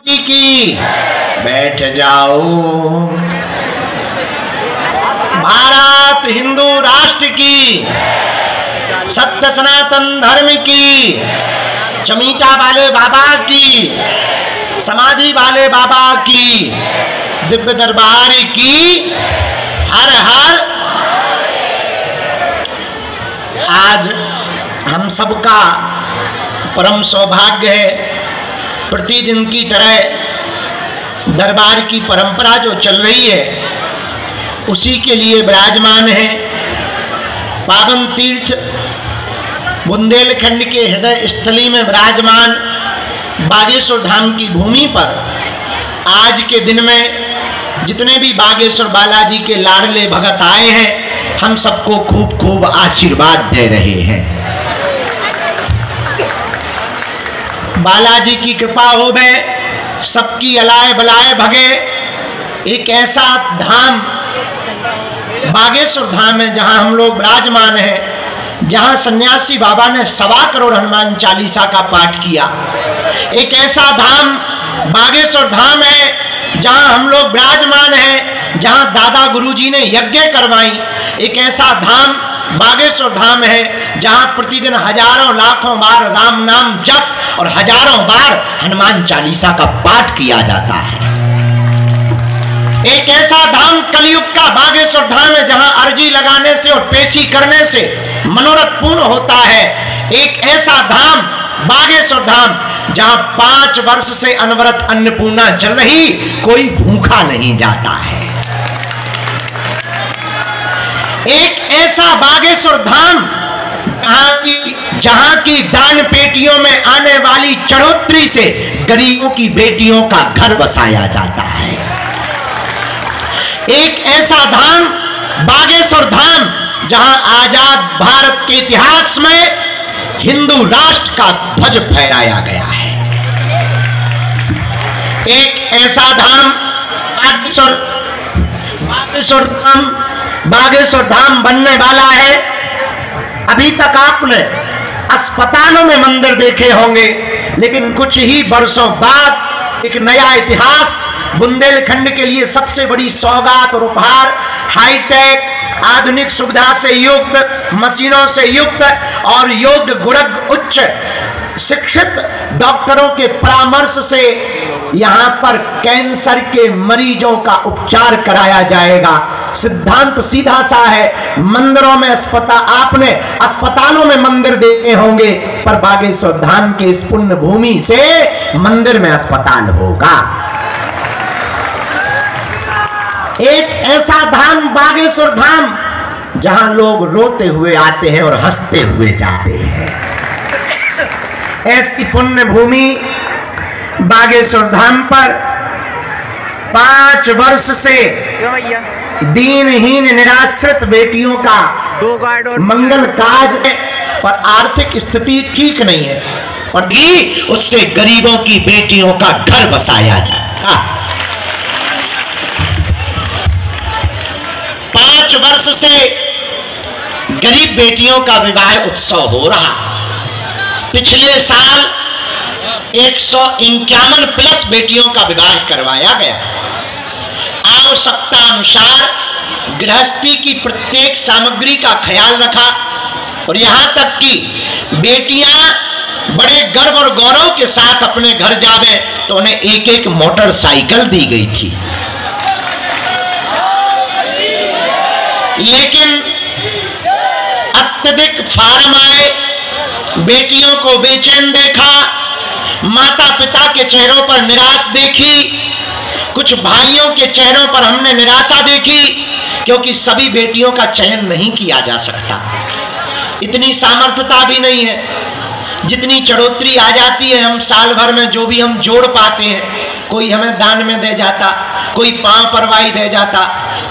की बैठ जाओ। भारत हिंदू राष्ट्र की, सत्य सनातन धर्म की, चमीटा वाले बाबा की, समाधि वाले बाबा की, दिव्य दरबार की हर हर। आज हम सबका परम सौभाग्य है, प्रतिदिन की तरह दरबार की परंपरा जो चल रही है उसी के लिए विराजमान है। पावन तीर्थ बुंदेलखंड के हृदय स्थली में विराजमान बागेश्वर धाम की भूमि पर आज के दिन में जितने भी बागेश्वर बालाजी के लाडले भगत आए हैं, हम सबको खूब खूब आशीर्वाद दे रहे हैं। बालाजी की कृपा हो गए, सबकी अलाय बलाय भगे। एक ऐसा धाम बागेश्वर धाम है जहां हम लोग विराजमान हैं, जहां सन्यासी बाबा ने 1.25 करोड़ हनुमान चालीसा का पाठ किया। एक ऐसा धाम बागेश्वर धाम है जहां हम लोग विराजमान हैं, जहां दादा गुरुजी ने यज्ञ करवाई। एक ऐसा धाम बागेश्वर धाम है जहां प्रतिदिन हजारों लाखों बार राम नाम जप और हजारों बार हनुमान चालीसा का पाठ किया जाता है। एक ऐसा धाम कलयुग का बागेश्वर धाम है जहां अर्जी लगाने से और पेशी करने से मनोरथ पूर्ण होता है। एक ऐसा धाम बागेश्वर धाम जहां 5 वर्ष से अनवरत अन्नपूर्णा चल रही, कोई भूखा नहीं जाता है। एक ऐसा बागेश्वर धाम जहां की दान पेटियों में आने वाली चढ़ोतरी से गरीबों की बेटियों का घर बसाया जाता है। एक ऐसा धाम बागेश्वर धाम जहां आजाद भारत के इतिहास में हिंदू राष्ट्र का ध्वज फहराया गया है। एक ऐसा धाम बागेश्वर धाम बनने वाला है। अभी तक आपने अस्पतालों में मंदिर देखे होंगे, लेकिन कुछ ही वर्षों बाद एक नया इतिहास बुंदेलखंड के लिए सबसे बड़ी सौगात और उपहार, हाईटेक आधुनिक सुविधा से युक्त, मशीनों से युक्त और योग्य गुणज्ञ उच्च शिक्षित डॉक्टरों के परामर्श से यहाँ पर कैंसर के मरीजों का उपचार कराया जाएगा। सिद्धांत सीधा सा है, मंदिरों में आपने अस्पतालों में मंदिर देखे होंगे, पर बागेश्वर धाम के इस पुण्य भूमि से मंदिर में अस्पताल होगा। एक ऐसा धाम बागेश्वर धाम जहां लोग रोते हुए आते हैं और हंसते हुए जाते हैं। ऐसी पुण्य भूमि बागेश्वर धाम पर 5 वर्ष से दीनहीन निराश्रित बेटियों का मंगल काज और आर्थिक स्थिति ठीक नहीं है, और उससे गरीबों की बेटियों का घर बसाया जाए। 5 वर्ष से गरीब बेटियों का विवाह उत्सव हो रहा। पिछले साल 151 प्लस बेटियों का विवाह करवाया गया। आवश्यकता अनुसार गृहस्थी की प्रत्येक सामग्री का ख्याल रखा, और यहां तक कि बेटियां बड़े गर्व और गौरव के साथ अपने घर जावे तो उन्हें एक मोटरसाइकिल दी गई थी। लेकिन अत्यधिक फार्म आए, बेटियों को बेचैन देखा, माता पिता के चेहरों पर निराश देखी, कुछ भाइयों के चेहरों पर हमने निराशा देखी, क्योंकि सभी बेटियों का चयन नहीं किया जा सकता। इतनी सामर्थ्यता भी नहीं है। जितनी चढ़ोतरी आ जाती है, हम साल भर में जो भी हम जोड़ पाते हैं, कोई हमें दान में दे जाता, कोई पांव परवाई दे जाता,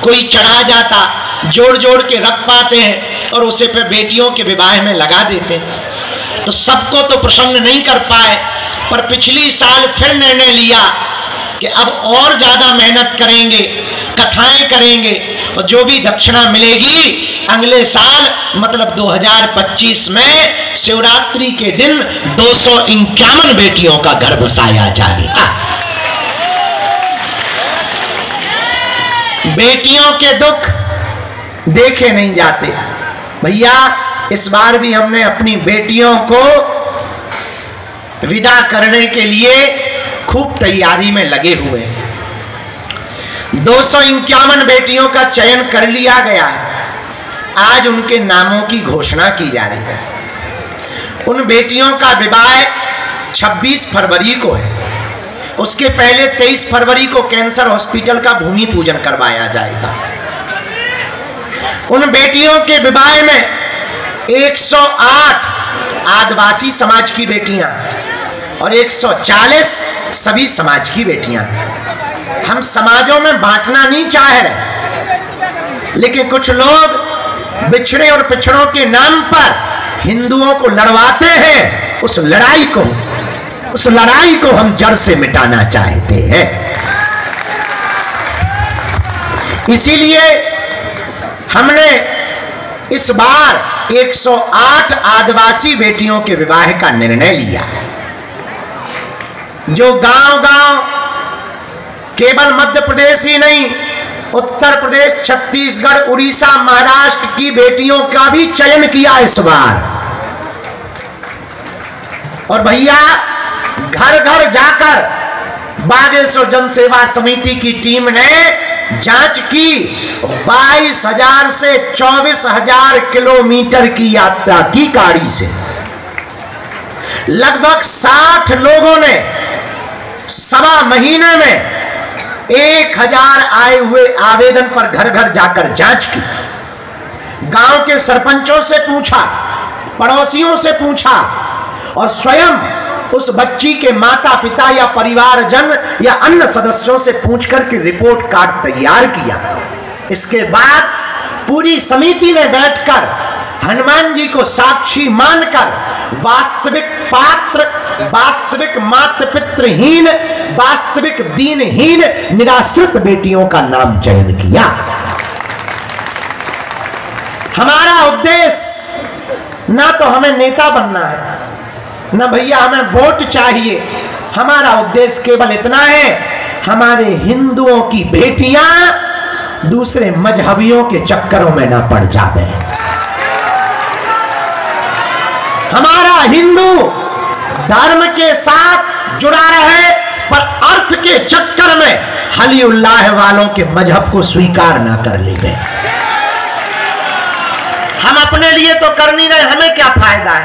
कोई चढ़ा जाता, जोड़ जोड़ के रख पाते हैं और उसे पे बेटियों के विवाह में लगा देते हैं। तो सबको तो प्रसन्न नहीं कर पाए, पर पिछली साल फिर निर्णय लिया कि अब और ज्यादा मेहनत करेंगे, कथाएं करेंगे, और जो भी दक्षिणा मिलेगी अगले साल मतलब 2025 में शिवरात्रि के दिन 251 बेटियों का घर बसाया जाएगा। बेटियों के दुख देखे नहीं जाते। भैया इस बार भी हमने अपनी बेटियों को विदा करने के लिए खूब तैयारी में लगे हुए हैं। 251 बेटियों का चयन कर लिया गया है। आज उनके नामों की घोषणा की जा रही है। उन बेटियों का विवाह 26 फरवरी को है। उसके पहले 23 फरवरी को कैंसर हॉस्पिटल का भूमि पूजन करवाया जाएगा। उन बेटियों के विवाह में 108 आदिवासी समाज की बेटियां और 140 सभी समाज की बेटियां। हम समाजों में बांटना नहीं चाह रहे, लेकिन कुछ लोग बिछड़े और पिछड़ों के नाम पर हिंदुओं को लड़वाते हैं। उस लड़ाई को हम जड़ से मिटाना चाहते हैं। इसीलिए हमने इस बार 108 आदिवासी बेटियों के विवाह का निर्णय लिया। जो गांव-गांव केवल मध्य प्रदेश ही नहीं, उत्तर प्रदेश, छत्तीसगढ़, उड़ीसा, महाराष्ट्र की बेटियों का भी चयन किया इस बार। और भैया घर घर जाकर बागेश्वर जनसेवा समिति की टीम ने जांच की। 22,000 से 24,000 किलोमीटर की यात्रा की गाड़ी से। लगभग 60 लोगों ने सवा महीने में 1000 आए हुए आवेदन पर घर घर जाकर जांच की। गांव के सरपंचों से पूछा, पड़ोसियों से पूछा और स्वयं उस बच्ची के माता पिता या परिवारजन या अन्य सदस्यों से पूछकर के रिपोर्ट कार्ड तैयार किया। इसके बाद पूरी समिति ने बैठकर हनुमान जी को साक्षी मानकर वास्तविक पात्र, वास्तविक माता पितृहीन, वास्तविक दीनहीन निराश्रित बेटियों का नाम चयन किया। हमारा उद्देश्य ना तो हमें नेता बनना है, ना भैया हमें वोट चाहिए। हमारा उद्देश्य केवल इतना है, हमारे हिंदुओं की बेटियां दूसरे मजहबियों के चक्करों में ना पड़ जावे। हमारा हिंदू धर्म के साथ जुड़ा रहे, पर अर्थ के चक्कर में हली उल्लाह वालों के मजहब को स्वीकार ना कर ले। हम अपने लिए तो कर नहीं रहे, हमें क्या फायदा है?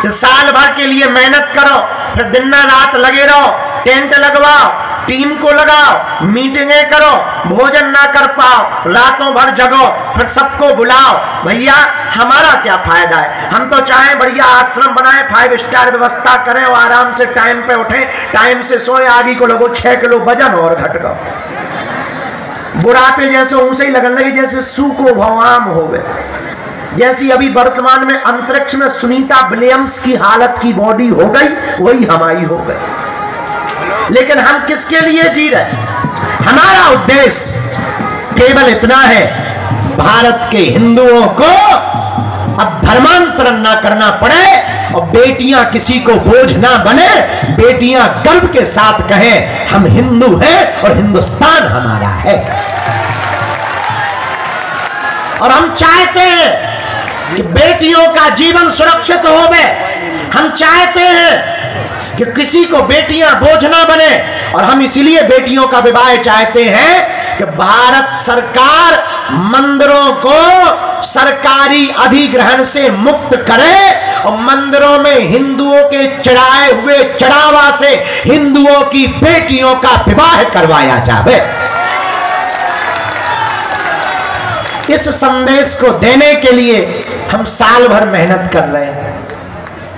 साल भर के लिए मेहनत करो, फिर दिन रात लगे रहो, टेंट लगवाओ, टीम को लगाओ, मीटिंगें करो, भोजन ना कर पाओ, रातों भर जगो, फिर सबको बुलाओ। भैया हमारा क्या फायदा है? हम तो चाहें बढ़िया आश्रम बनाए, 5 स्टार व्यवस्था करें और आराम से टाइम पे उठें, टाइम से सोए, आगे को लगो 6 किलो वजन और घट गो। बुढ़ापे जैसे ऊंचे ही लगन लगे, जैसे सूखो भवाम हो गए। जैसी अभी वर्तमान में अंतरिक्ष में सुनीता विलियम्स की हालत की बॉडी हो गई, वही हमारी हो गई। लेकिन हम किसके लिए जी रहे? हमारा उद्देश्य केवल इतना है, भारत के हिंदुओं को अब धर्मांतरण ना करना पड़े और बेटियां किसी को बोझ ना बने। बेटियां गर्व के साथ कहें, हम हिंदू हैं और हिंदुस्तान हमारा है। और हम चाहते हैं कि बेटियों का जीवन सुरक्षित होवे। हम चाहते हैं कि किसी को बेटियां बोझ ना बने, और हम इसीलिए बेटियों का विवाह चाहते हैं कि भारत सरकार मंदिरों को सरकारी अधिग्रहण से मुक्त करे और मंदिरों में हिंदुओं के चढ़ाए हुए चढ़ावा से हिंदुओं की बेटियों का विवाह करवाया जाए। इस संदेश को देने के लिए हम साल भर मेहनत कर रहे हैं,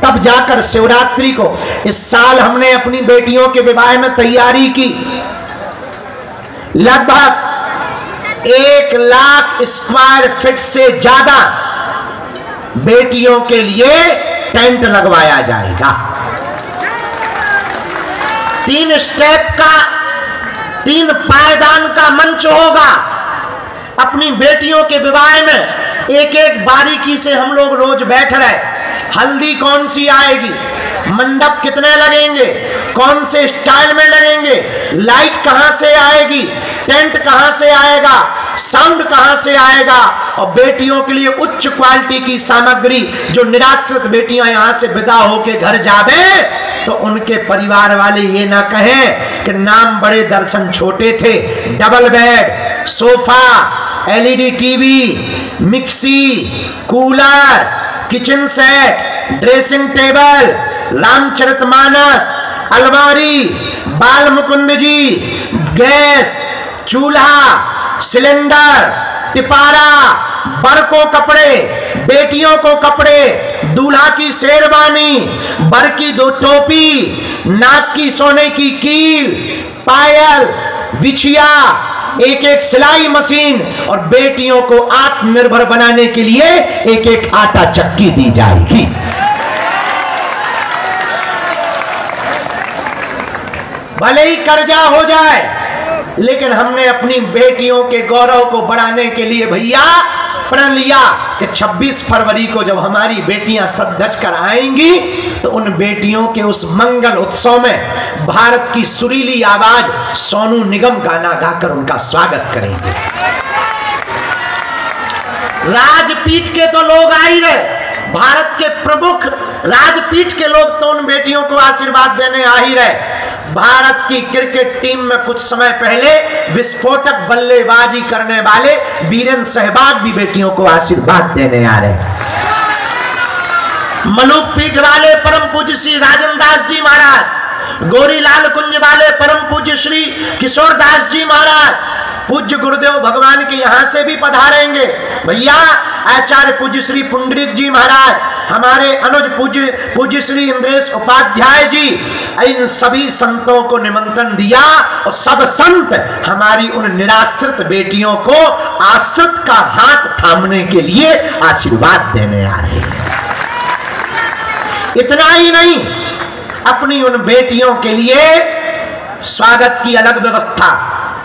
तब जाकर शिवरात्रि को इस साल हमने अपनी बेटियों के विवाह में तैयारी की। लगभग 1 लाख स्क्वायर फीट से ज्यादा बेटियों के लिए टेंट लगवाया जाएगा। 3 स्टेप का, 3 पायदान का मंच होगा। अपनी बेटियों के विवाह में एक एक बारीकी से हम लोग रोज बैठ रहे। हल्दी कौन सी आएगी, मंडप कितने लगेंगे, कौन से स्टाइल में लगेंगे, लाइट कहां से आएगी, टेंट कहां से आएगा, साउंड कहां से आएगा। और बेटियों के लिए उच्च क्वालिटी की सामग्री, जो निराश्रित बेटियां यहां से विदा होके घर जावे तो उनके परिवार वाले ये ना कहें कि नाम बड़े दर्शन छोटे थे। Double bed, sofa, LED TV, mixie, cooler, kitchen set, dressing table, Ramcharitmanas, अलमारी, बाल मुकुंद जी, गैस, चूल्हा, सिलेंडर, टिपारा, बर को कपड़े, बेटियों को कपड़े, दूल्हा की शेरवानी, बर की 2 टोपी, नाक की सोने की कील, पायल, बिछिया, एक एक सिलाई मशीन, और बेटियों को आत्मनिर्भर बनाने के लिए एक एक आटा चक्की दी जाएगी। भले ही कर्जा हो जाए, लेकिन हमने अपनी बेटियों के गौरव को बढ़ाने के लिए भैया प्रण लिया कि 26 फरवरी को जब हमारी बेटियां सज कर आएंगी तो उन बेटियों के उस मंगल उत्सव में भारत की सुरीली आवाज सोनू निगम गाना गाकर उनका स्वागत करेंगे। राजपीठ के तो लोग आ ही रहे, भारत के प्रमुख राजपीठ के लोग तो उन बेटियों को आशीर्वाद देने आ ही रहे। भारत की क्रिकेट टीम में कुछ समय पहले विस्फोटक बल्लेबाजी करने वाले वीरेंद्र सहवाग भी बेटियों को आशीर्वाद देने आ रहे। मलुक पीठ वाले परम पूज्य श्री राजन दास जी महाराज, गोरीलाल कुंज वाले परम पूज्य श्री किशोर दास जी महाराज, पूज्य गुरुदेव भगवान के यहां से भी पधारेंगे। भैया आचार्य पूज्य श्री पुंडरीक जी महाराज, हमारे अनुज पूज्य श्री इंद्रेश उपाध्याय जी, इन सभी संतों को निमंत्रण दिया और सब संत हमारी उन निराश्रित बेटियों को आश्रित का हाथ थामने के लिए आशीर्वाद देने आ रहे हैं। इतना ही नहीं, अपनी उन बेटियों के लिए स्वागत की अलग व्यवस्था,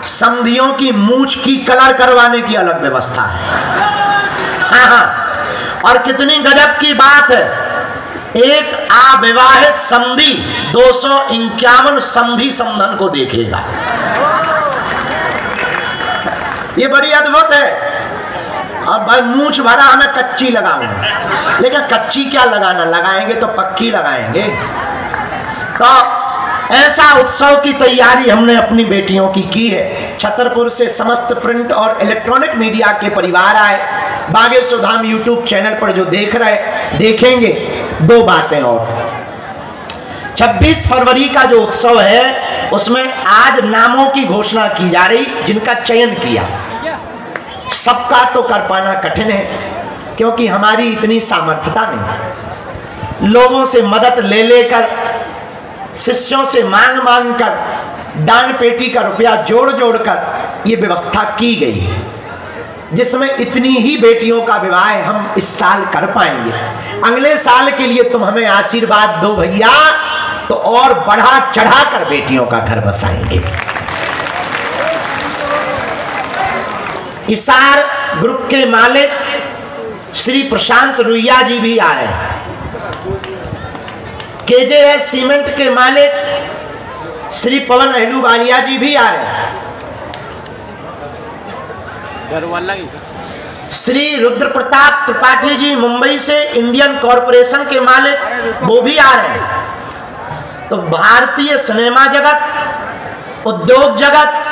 संधियों की मूंछ की कलर करवाने की अलग व्यवस्था है। हाँ, और कितनी गजब की बात है, एक अविवाहित संधि 251 संधि संबंध को देखेगा। ये बड़ी अद्भुत है। अब भाई मूंछ भरा हमें कच्ची लगाऊंगा, लेकिन कच्ची क्या लगाना, लगाएंगे तो पक्की लगाएंगे। तो ऐसा उत्सव की तैयारी हमने अपनी बेटियों की है। छतरपुर से समस्त प्रिंट और इलेक्ट्रॉनिक मीडिया के परिवार आए, बागेश्वर धाम यूट्यूब चैनल पर जो देख रहे देखेंगे। 2 बातें और, 26 फरवरी का जो उत्सव है उसमें आज नामों की घोषणा की जा रही, जिनका चयन किया। सबका तो कर पाना कठिन है, क्योंकि हमारी इतनी सामर्थ्यता नहीं। लोगों से मदद ले लेकर, शिष्यों से मांग मांग कर, दान पेटी का रुपया जोड़ जोड़ कर ये व्यवस्था की गई है, जिसमें इतनी ही बेटियों का विवाह हम इस साल कर पाएंगे। अगले साल के लिए तुम हमें आशीर्वाद दो भैया, तो और बढ़ा चढ़ा कर बेटियों का घर बसाएंगे। इसार ग्रुप के मालिक श्री प्रशांत रुइया जी भी आए। केजेएस सीमेंट के मालिक श्री पवन अहलूवालिया जी भी आए। श्री रुद्र प्रताप त्रिपाठी जी मुंबई से इंडियन कॉरपोरेशन के मालिक, वो भी आ रहे हैं। तो भारतीय सिनेमा जगत, उद्योग जगत,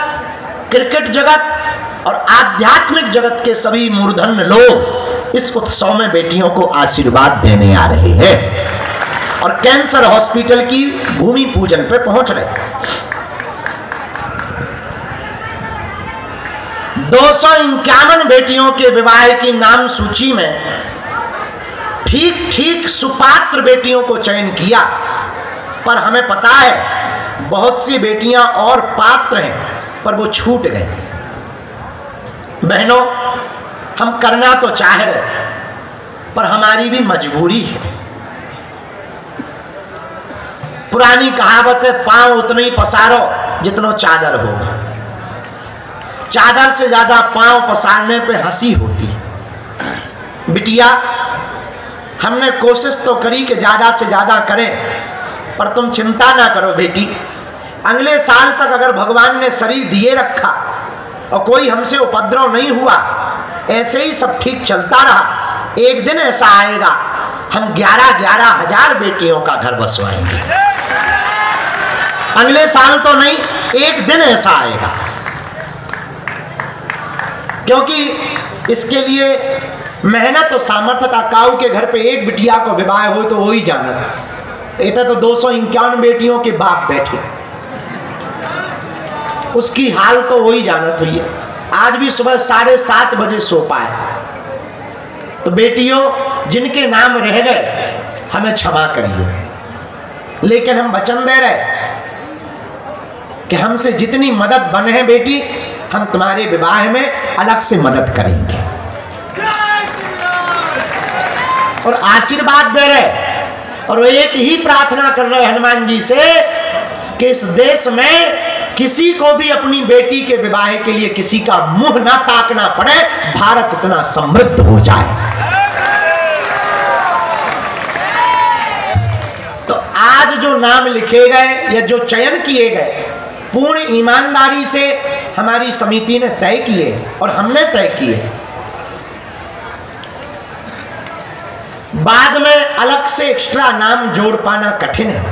क्रिकेट जगत और आध्यात्मिक जगत के सभी मूर्धन्य लोग इस उत्सव में बेटियों को आशीर्वाद देने आ रहे हैं और कैंसर हॉस्पिटल की भूमि पूजन पे पहुंच रहे। 251 बेटियों के विवाह की नाम सूची में ठीक ठीक सुपात्र बेटियों को चयन किया, पर हमें पता है बहुत सी बेटियां और पात्र हैं, पर वो छूट गए। बहनों, हम करना तो चाह रहे, पर हमारी भी मजबूरी है। पुरानी कहावत है, पांव उतने ही पसारो जितना चादर हो। चादर से ज्यादा पांव पसारने पे हंसी होती है। बिटिया, हमने कोशिश तो करी कि ज्यादा से ज्यादा करें, पर तुम चिंता ना करो बेटी, अगले साल तक अगर भगवान ने शरीर दिए रखा और कोई हमसे उपद्रव नहीं हुआ, ऐसे ही सब ठीक चलता रहा, एक दिन ऐसा आएगा हम 11-11 हजार बेटियों का घर बसवाएंगे। अगले साल तो नहीं, एक दिन ऐसा आएगा। क्योंकि इसके लिए मेहनत और सामर्थ्य था। काऊ के घर पे एक बिटिया को विवाह हो तो वो ही जाना था। इधर तो 251 बेटियों के बाप बैठे, उसकी हाल तो वही जानत हुई है। आज भी सुबह 7:30 बजे सो पाए। तो बेटियों, जिनके नाम रह गए हमें क्षमा करिए, लेकिन हम वचन दे रहे कि हमसे जितनी मदद बने है बेटी, हम तुम्हारे विवाह में अलग से मदद करेंगे और आशीर्वाद दे रहे। और एक ही प्रार्थना कर रहे हनुमान जी से कि इस देश में किसी को भी अपनी बेटी के विवाह के लिए किसी का मुंह ना ताकना पड़े, भारत इतना समृद्ध हो जाए। तो आज जो नाम लिखे गए या जो चयन किए गए, पूर्ण ईमानदारी से हमारी समिति ने तय किए और हमने तय किए। बाद में अलग से एक्स्ट्रा नाम जोड़ पाना कठिन है,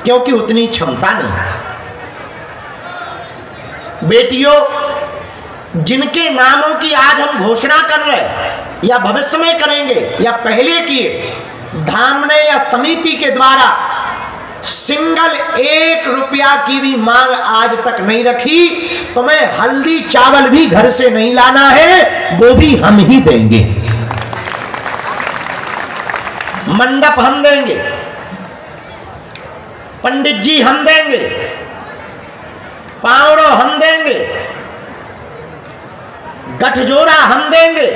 क्योंकि उतनी क्षमता नहीं है। बेटियों, जिनके नामों की आज हम घोषणा कर रहे हैं या भविष्य में करेंगे या पहले किए, धाम ने या समिति के द्वारा सिंगल 1 रुपया की भी मांग आज तक नहीं रखी। तुम्हें हल्दी चावल भी घर से नहीं लाना है, वो भी हम ही देंगे। मंडप हम देंगे, पंडित जी हम देंगे, पावड़ो हम देंगे, गठजोड़ा हम देंगे,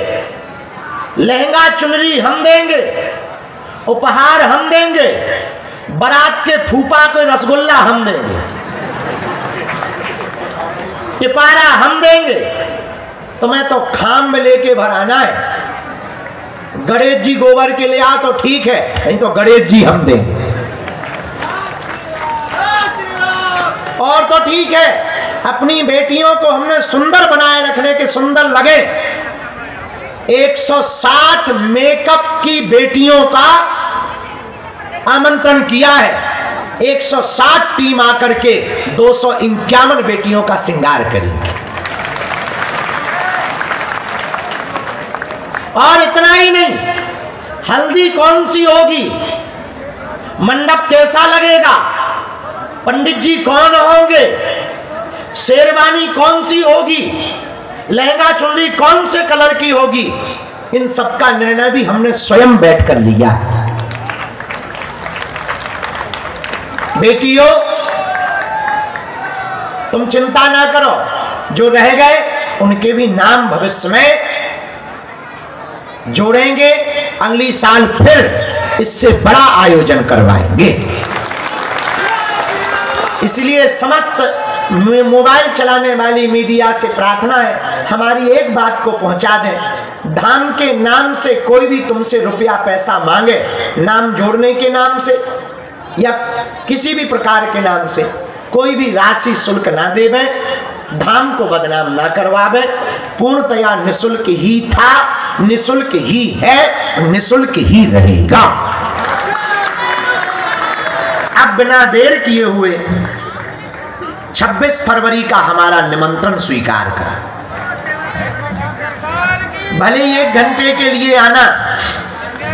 लहंगा चुनरी हम देंगे, उपहार हम देंगे, बारात के फूफा को रसगुल्ला हम देंगे, टिपारा हम देंगे। तुम्हें तो खाम में लेके भराना है। गणेश जी गोबर के ले आओ तो ठीक है, नहीं तो गणेश जी हम देंगे। और तो ठीक है, अपनी बेटियों को हमने सुंदर बनाए रखने के, सुंदर लगे। 160 मेकअप की बेटियों का आमंत्रण किया है। 160 टीम आकर के 251 बेटियों का श्रृंगार करेंगे। और इतना ही नहीं, हल्दी कौन सी होगी, मंडप कैसा लगेगा, पंडित जी कौन होंगे, शेरवानी कौन सी होगी, लहंगा चुनरी कौन से कलर की होगी, इन सब का निर्णय भी हमने स्वयं बैठ कर लिया। बेटियों, तुम चिंता ना करो, जो रह गए उनके भी नाम भविष्य में जोड़ेंगे। अगली साल फिर इससे बड़ा आयोजन करवाएंगे। इसलिए समस्त मोबाइल चलाने वाली मीडिया से प्रार्थना है, हमारी एक बात को पहुंचा दें। धाम के नाम से कोई भी तुमसे रुपया पैसा मांगे, नाम जोड़ने के नाम से या किसी भी प्रकार के नाम से, कोई भी राशि शुल्क ना देवे, धाम को बदनाम ना करवावे। पूर्णतया निःशुल्क ही था, निःशुल्क ही है, निःशुल्क ही रहेगा। अब बिना देर किए हुए 26 फरवरी का हमारा निमंत्रण स्वीकार करा। भले ही 1 घंटे के लिए आना,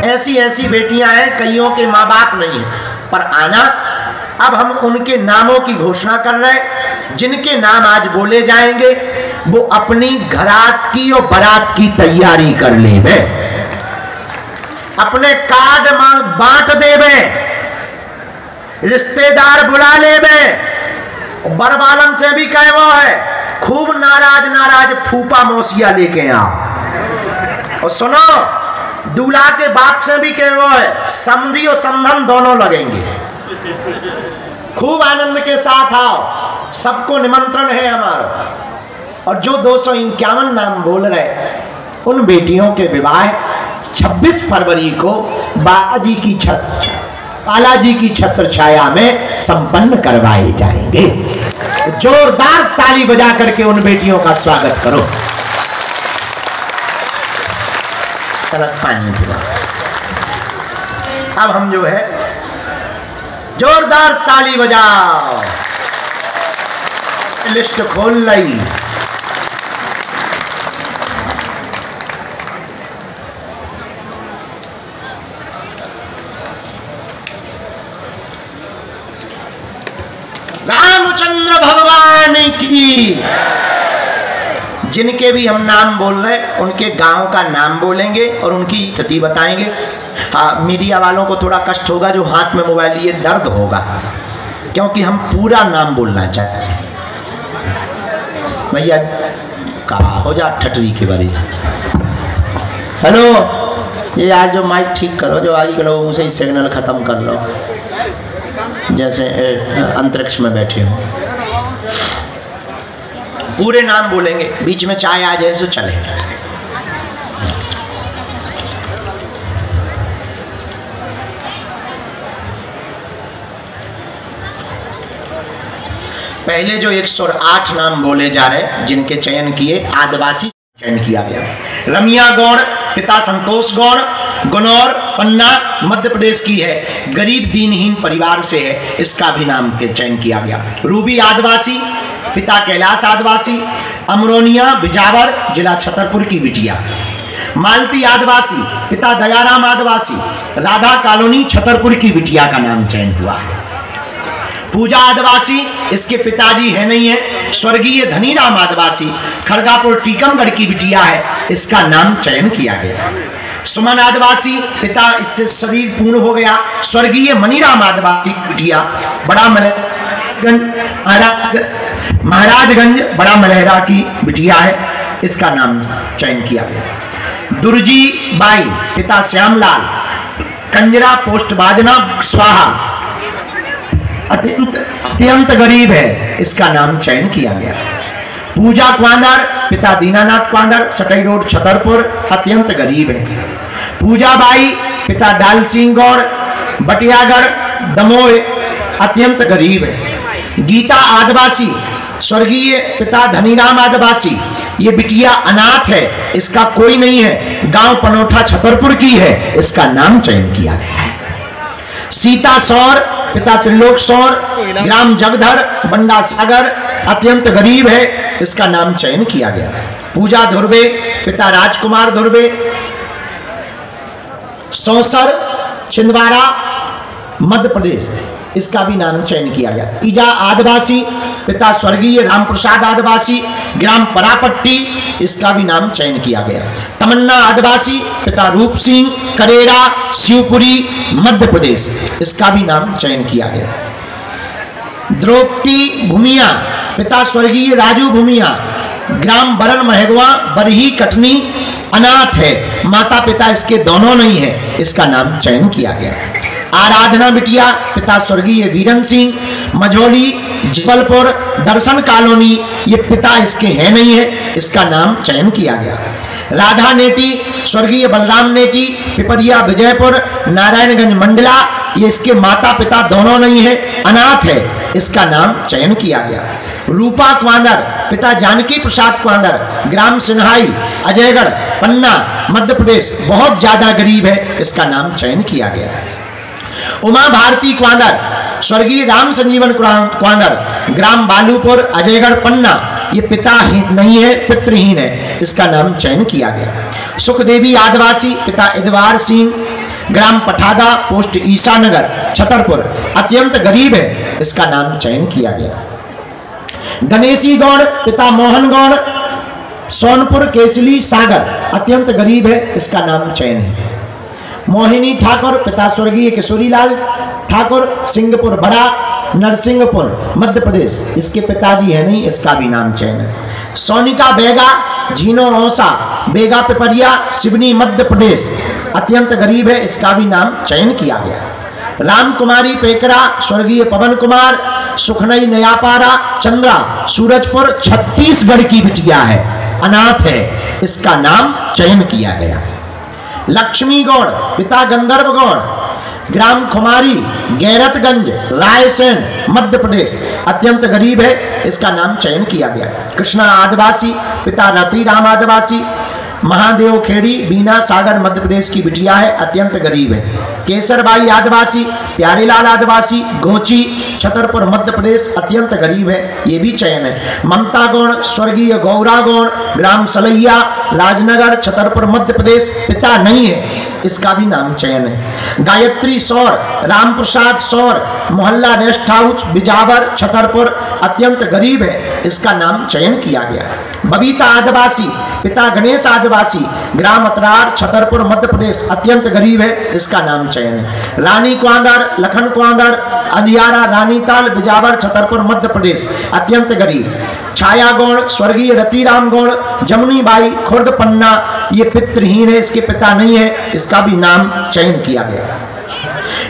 ऐसी ऐसी बेटियां हैं, कईयों के माँ बाप नहीं है, पर आना। अब हम उनके नामों की घोषणा कर रहे हैं। जिनके नाम आज बोले जाएंगे वो अपनी घरात की और बारात की तैयारी कर लेवे, अपने कार्ड बांट देवे, रिश्तेदार बुला लेवे, बरबालन से भी कहे वो है खूब नाराज नाराज फूफा मौसिया लेके आओ। और सुनो, दूल्हा के बाप से भी कहे वो है समझी और संधन दोनों लगेंगे। खूब आनंद के साथ आओ, सबको निमंत्रण है हमारा। और जो 251 नाम बोल रहे, उन बेटियों के विवाह 26 फरवरी को बाबा जी की छत बालाजी की छत्र छाया में संपन्न करवाए जाएंगे। जोरदार ताली बजा करके उन बेटियों का स्वागत करो। पानी पीवा। अब हम जो है जोरदार ताली बजाओ। लिस्ट खोल ली। रामचंद्र भगवान की। जिनके भी हम नाम बोल रहे हैं उनके गांव का नाम बोलेंगे और उनकी स्थिति बताएंगे। हाँ, मीडिया वालों को थोड़ा कष्ट होगा, जो हाथ में मोबाइल लिए दर्द होगा, क्योंकि हम पूरा नाम बोलना चाहते हैं। भैया कहा हो जा ठटरी के बारे। हेलो, ये आज जो माइक ठीक करो, जो आज करो उसे ही सिग्नल खत्म कर लो, जैसे अंतरिक्ष में बैठे हो। पूरे नाम बोलेंगे, बीच में चाय आ जाए तो चले। पहले जो 108 नाम बोले जा रहे, जिनके चयन किए, आदिवासी चयन किया गया। रमिया गौड़, पिता संतोष गौड़, गुनौर पन्ना मध्य प्रदेश की है, गरीब दीनहीन परिवार से है, इसका भी नाम के चयन किया गया। रूबी आदिवासी, पिता कैलाश आदिवासी, अमरोनिया बिजावर जिला छतरपुर की बिटिया। मालती आदिवासी, पिता दयाराम आदिवासी, राधा कॉलोनी छतरपुर की बिटिया का नाम चयन हुआ। पूजा आदिवासी, इसके पिताजी है नहीं है, स्वर्गीय धनीराम आदिवासी, खड़गापुर टीकमगढ़ की बिटिया है, इसका नाम चयन किया गया। सुमन आदिवासी, पिता इससे शरीर पूर्ण हो गया, स्वर्गीय मनीराम आदिवासी की बिटिया, बड़ा महाराजगंज बड़ा मलहरा की बिटिया है, इसका नाम चयन किया गया। दुर्जी बाई, पिता श्यामलाल, कंजरा पोस्ट बाजना स्वाहा, अत्यंत गरीब है, इसका नाम चयन किया गया। पूजा क्वांदर, पिता दीनानाथ क्वांदर, सटई रोड छतरपुर, अत्यंत गरीब है। पूजा बाई, पिता डाल सिंह गौड़, बटियागढ़ दमोह, अत्यंत गरीब है। गीता आदिवासी, स्वर्गीय पिता धनीराम आदिवासी, ये बिटिया अनाथ है, इसका कोई नहीं है, गांव पनोठा छतरपुर की है, इसका नाम चयन किया गया है। सीता सौर, पिता त्रिलोक सौर, ग्राम जगधर बंडा सागर, अत्यंत गरीब है, इसका नाम चयन किया गया। पूजा धुर्वे, पिता राजकुमार धुर्वे, सौसर छिंदवाड़ा मध्य प्रदेश, इसका भी नाम चयन किया गया। ईजा आदिवासी, पिता स्वर्गीय रामप्रसाद आदिवासी, ग्राम परापट्टी, इसका भी नाम चयन किया गया। तमन्ना आदिवासी, पिता रूप सिंह करेरा शिवपुरी मध्य प्रदेश, इसका भी नाम चयन किया गया। द्रौपदी भूमिया, पिता स्वर्गीय राजू भूमिया, ग्राम बरन महगवा बरही कटनी, अनाथ है, माता पिता इसके दोनों नहीं है, इसका नाम चयन किया गया। आराधना बिटिया, पिता स्वर्गीय वीरन सिंह, मझौली जबलपुर दर्शन कॉलोनी, ये पिता इसके हैं नहीं है, इसका नाम चयन किया गया। राधा नेटी, स्वर्गीय बलराम नेटी, पिपरिया विजयपुर नारायणगंज मंडला, ये इसके माता पिता दोनों नहीं है, अनाथ है, इसका नाम चयन किया गया। रूपा क्वांदर, पिता जानकी प्रसाद क्वांदर, ग्राम सिन्हाई अजयगढ़ पन्ना मध्य प्रदेश, बहुत ज्यादा गरीब है, इसका नाम चयन किया गया। उमा भारती क्वांदर, स्वर्गीय राम संजीवन क्वांदर, ग्राम बालूपुर अजयगढ़ पन्ना, ये पिता नहीं है, पितृहीन है, इसका नाम चयन किया गया। सुखदेवी आदिवासी, पिता इदवार सिंह, ग्राम पठादा पोस्ट ईसानगर छतरपुर, अत्यंत गरीब है, इसका नाम चयन किया गया। गणेशी गौड़, पिता मोहन गौड़, सोनपुर केसली सागर, अत्यंत गरीब है, इसका नाम चयन है। मोहिनी ठाकुर, पिता स्वर्गीय किशोरीलाल ठाकुर, सिंहपुर बड़ा नरसिंहपुर मध्य प्रदेश, इसके पिताजी है नहीं, इसका भी नाम चयन है। सोनिका बेगा, झीनो औसा बेगा पिपरिया सिवनी मध्य प्रदेश, अत्यंत गरीब है, इसका भी नाम चयन किया गया। राम कुमारी पेकरा, स्वर्गीय पवन कुमार, सुखनई नयापारा चंद्रा सूरजपुर छत्तीसगढ़ की बिटिया है, अनाथ है, इसका नाम चयन किया गया। लक्ष्मी गौड़, पिता गंधर्व गौड़, ग्राम खुमारी गैरतगंज रायसेन मध्य प्रदेश, अत्यंत गरीब है, इसका नाम चयन किया गया। कृष्णा आदिवासी, पिता रतिराम आदिवासी, महादेव खेड़ी बीना सागर मध्य प्रदेश की बिटिया है, अत्यंत गरीब है। केसरबाई आदिवासी, प्यारेलाल आदिवासी, गोची छतरपुर मध्य प्रदेश, अत्यंत गरीब है, ये भी चयन है। ममता गौड़ स्वर्गीय गौरा गौड़, ग्राम सलैया राजनगर छतरपुर मध्य प्रदेश, पिता नहीं है, इसका भी नाम चयन है। गायत्री सौर राम प्रसाद सौर, मोहल्ला रेस्ट हाउस बिजावर छतरपुर, अत्यंत गरीब है, इसका नाम चयन किया गया। बबीता आदिवासी, पिता गणेश आदिवासी, ग्राम अतरार छतरपुर मध्य प्रदेश, अत्यंत गरीब है, इसका नाम चयन है। रानी क्वांदर लखन क्वांदर अंधियारा रानीताल बिजावर छतरपुर मध्य प्रदेश, अत्यंत गरीब। छाया गौड़ स्वर्गीय रतिराम गौड़, जमुनी बाई खुर्द पन्ना, ये पितृहीन है, इसके पिता नहीं है, इसका भी नाम चयन किया गया।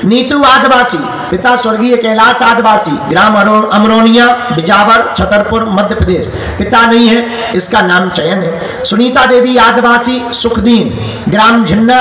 नीतू आदिवासी, पिता स्वर्गीय कैलाश आदिवासी, ग्राम अमरोनिया बिजावर छतरपुर मध्य प्रदेश, पिता नहीं है, इसका नाम चयन है। सुनीता देवी आदिवासी सुखदीन, ग्राम झिन्ना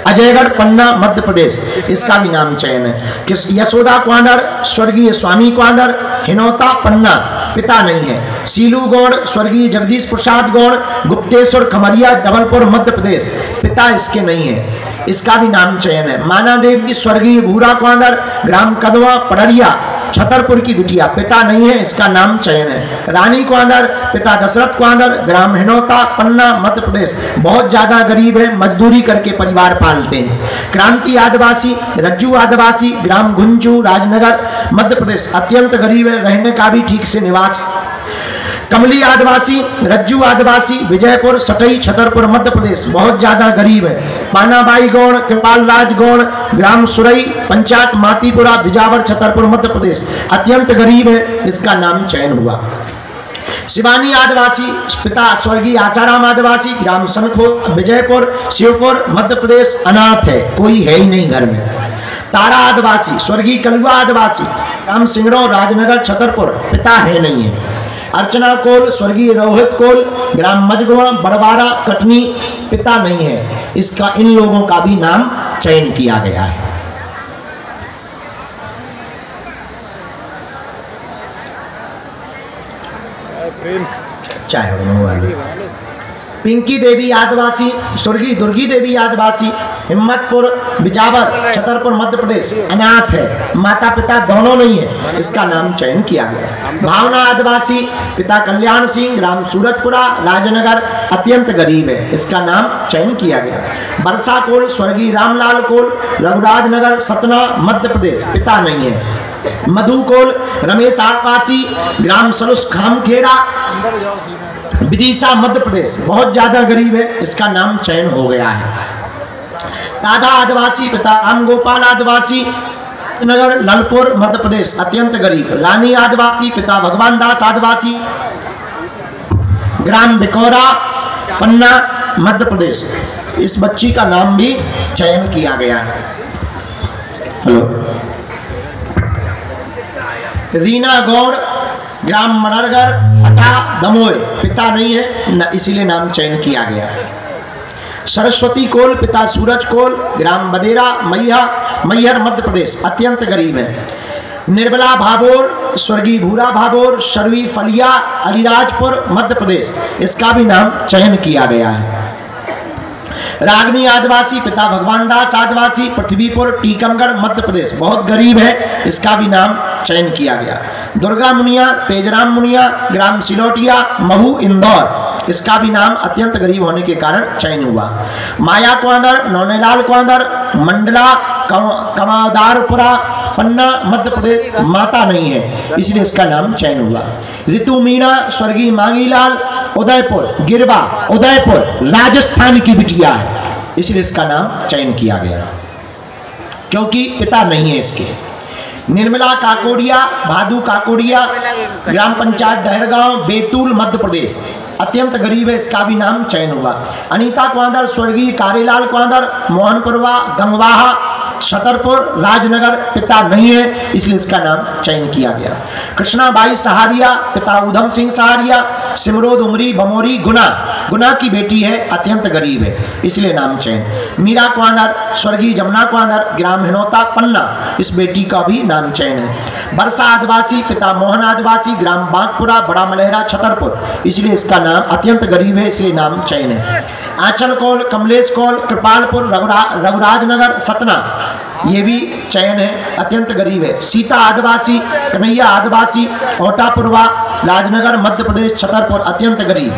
अजयगढ़ पन्ना मध्य प्रदेश, इसका भी नाम चयन है। यशोदा क्वांदर स्वर्गीय स्वामी क्वांदर हिनौता पन्ना, पिता नहीं है। सीलू गौड़ स्वर्गीय जगदीश प्रसाद गौड़ गुप्तेश्वर खमरिया जबलपुर मध्य प्रदेश, पिता इसके नहीं है, इसका भी नाम चयन है। माना देवी स्वर्गीय भूरा क्वांदर ग्राम कदवा पड़रिया छतरपुर की बिटिया, पिता नहीं है, इसका नाम चयन है। रानी क्वांदर पिता दशरथ क्वांदर, ग्राम हिनौता पन्ना मध्य प्रदेश, बहुत ज्यादा गरीब है, मजदूरी करके परिवार पालते हैं। क्रांति आदिवासी रज्जू आदिवासी, ग्राम गुंजू राजनगर मध्य प्रदेश, अत्यंत गरीब है, रहने का भी ठीक से निवास। कमली आदिवासी रज्जू आदिवासी विजयपुर सटई छतरपुर मध्य प्रदेश, बहुत ज्यादा गरीब है। पानाबाई गौड़ कृपाल राज गौड़, ग्राम सुरई पंचायत मातीपुरा बिजावर छतरपुर मध्य प्रदेश, अत्यंत गरीब है, इसका नाम चयन हुआ। शिवानी आदिवासी, पिता स्वर्गीय आसाराम आदिवासी, ग्राम सनखो विजयपुर शिवपुर मध्य प्रदेश, अनाथ है, कोई है ही नहीं घर में। तारा आदिवासी स्वर्गीय कलुआ आदिवासी, ग्राम सिंगरौ राजनगर छतरपुर, पिता है नहीं है। अर्चना कोल स्वर्गीय रोहित कोल, ग्राम मजगुआ बड़वारा कटनी, पिता नहीं है, इसका इन लोगों का भी नाम चयन किया गया है। चाहे पिंकी देवी आदिवासी स्वर्गीय दुर्गी देवी आदिवासी, हिम्मतपुर बिजावर छतरपुर मध्य प्रदेश, अनाथ है, माता पिता दोनों नहीं है, इसका नाम चयन किया गया। भावना आदिवासी, पिता कल्याण सिंह, ग्राम सूरजपुरा राजनगर, अत्यंत गरीब है, इसका नाम चयन किया गया। बरसा कोल स्वर्गीय रामलाल कोल, रघुराज नगर सतना मध्य प्रदेश, पिता नहीं है। मधु कोल रमेश आदिवासी, ग्राम सलुस खामखेड़ा विदिशा मध्य प्रदेश, बहुत ज्यादा गरीब है, इसका नाम चयन हो गया है। राधा आदिवासी, पिता राम गोपाल आदिवासी, नगर ललपुर मध्य प्रदेश, अत्यंत गरीब। रानी आदिवासी, पिता भगवान दास आदिवासी, ग्राम बिकौरा पन्ना मध्य प्रदेश, इस बच्ची का नाम भी चयन किया गया है। हेलो। रीना गौड़, ग्राम मडरगर हटा दमोय, पिता नहीं है, इसीलिए नाम चयन किया गया। सरस्वती कोल, पिता सूरज कोल, ग्राम बदेरा मैहर मध्य प्रदेश, अत्यंत गरीब है। निर्मला भाभोर स्वर्गीय भूरा भाभोर शर्वी फलिया अलीराजपुर मध्य प्रदेश, इसका भी नाम चयन किया गया है। रागनी आदिवासी, पिता भगवान दास आदिवासी, पृथ्वीपुर टीकमगढ़ मध्य प्रदेश, बहुत गरीब है, इसका भी नाम चयन किया गया। दुर्गा मुनिया तेजराम मुनिया, ग्राम सिलोटिया महू इंदौर, इसका भी नाम अत्यंत गरीब होने के कारण चयन हुआ। माया क्वांदर नौनेलाल क्वांदर मंडला कमादारपुरा पन्ना मध्य प्रदेश, माता नहीं है, इसलिए इसका नाम चयन हुआ। ऋतु मीणा स्वर्गीय मांगीलाल उदयपुर गिरवा उदयपुर राजस्थान की बिटिया है, इसलिए इसका नाम चयन किया गया, क्योंकि पिता नहीं है इसके। निर्मला काकोड़िया भादू काकोड़िया, ग्राम पंचायत डहरगांव बैतूल मध्य प्रदेश, अत्यंत गरीब है, इसका भी नाम चयन हुआ। अनीता क्वांदर स्वर्गीय कारेलाल क्वांदर मोहनपुरवा गंगवाहा छतरपुर राजनगर पिता नहीं है, इसलिए इसका नाम चयन किया गया। कृष्णाबाई सहारिया, पिता उधम सिंह सहारिया, सिमरोद उमरी बमोरी गुना की बेटी है, अत्यंत गरीब है, इसलिए नाम चयन। मीरा क्वानर, स्वर्गीय जमुना क्वानर, ग्राम हिनौता पन्ना, इस बेटी का भी नाम चयन है। बरसा आदिवासी, पिता मोहन आदिवासी, ग्राम बांकपुरा, बड़ा मलहरा, छतरपुर, इसलिए इसका नाम, अत्यंत गरीब है, इसलिए नाम चयन है। आंचल कौल, कमलेश कौल, कृपालपुर, रघुराजनगर, सतना, ये भी चयन है, अत्यंत गरीब है। सीता आदिवासी, कन्हैया आदिवासी, ओटापुरवा, राजनगर, मध्य प्रदेश, छतरपुर, अत्यंत गरीब।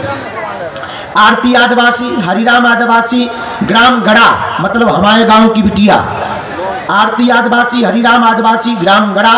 आरती आदिवासी, हरिराम आदिवासी, ग्राम गड़ा, मतलब हमारे गांव की बिटिया। आरती आदिवासी, हरिराम आदिवासी, ग्राम गड़ा,